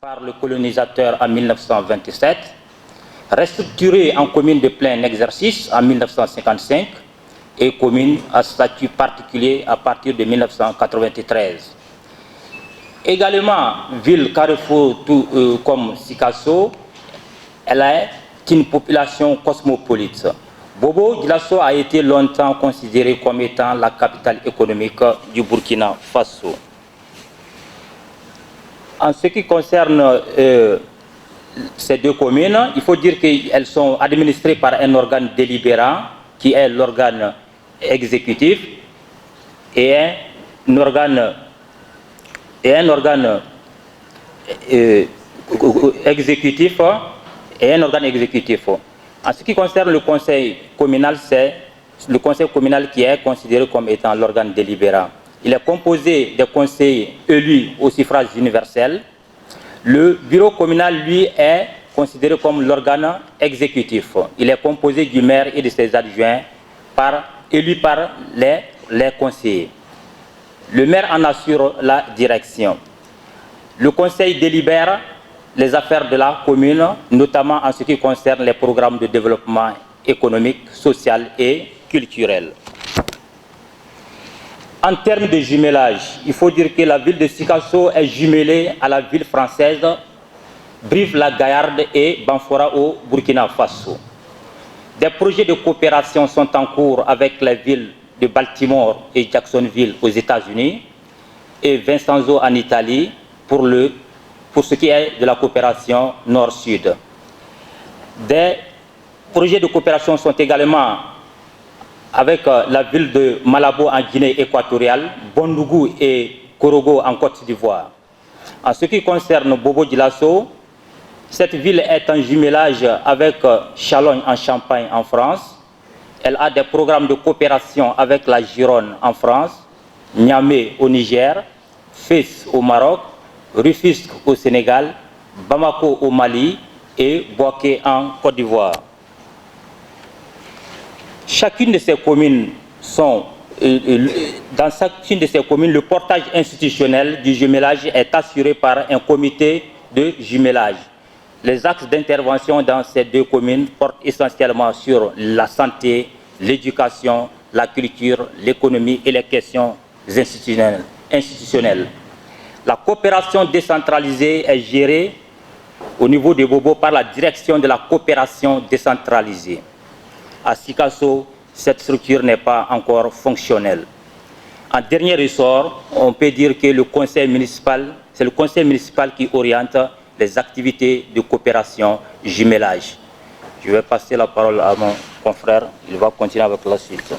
par le colonisateur en 1927, restructurée en commune de plein exercice en 1955 et commune à statut particulier à partir de 1993. Également, ville carrefour comme Sikasso, elle a une population cosmopolite. Bobo-Dioulasso a été longtemps considéré comme étant la capitale économique du Burkina Faso. En ce qui concerne ces deux communes, il faut dire qu'elles sont administrées par un organe délibérant qui est l'organe exécutif et un organe exécutif. En ce qui concerne le conseil communal, c'est le conseil communal qui est considéré comme étant l'organe délibérant. Il est composé des conseillers élus au suffrage universel. Le bureau communal, lui, est considéré comme l'organe exécutif. Il est composé du maire et de ses adjoints élus par les conseillers. Le maire en assure la direction. Le conseil délibère les affaires de la commune, notamment en ce qui concerne les programmes de développement économique, social et culturel. En termes de jumelage, il faut dire que la ville de Sikasso est jumelée à la ville française Brive-la-Gaillarde et Banfora au Burkina Faso. Des projets de coopération sont en cours avec les villes de Baltimore et Jacksonville aux États-Unis et Vincenzo en Italie pour ce qui est de la coopération nord-sud. Des projets de coopération sont également avec la ville de Malabo en Guinée équatoriale, Bondougou et Korogo en Côte d'Ivoire. En ce qui concerne Bobo-Dioulasso, cette ville est en jumelage avec Chalogne en Champagne en France. Elle a des programmes de coopération avec la Gironde en France, Niamey au Niger, Fès au Maroc, Rufisque au Sénégal, Bamako au Mali et Bouaké en Côte d'Ivoire. Chacune de ces communes dans chacune de ces communes, le portage institutionnel du jumelage est assuré par un comité de jumelage. Les axes d'intervention dans ces deux communes portent essentiellement sur la santé, l'éducation, la culture, l'économie et les questions institutionnelles. La coopération décentralisée est gérée au niveau de Bobo par la direction de la coopération décentralisée. À Sikasso, cette structure n'est pas encore fonctionnelle. En dernier ressort, on peut dire que le conseil municipal, c'est le conseil municipal qui oriente les activités de coopération jumelage. Je vais passer la parole à mon confrère, il va continuer avec la suite.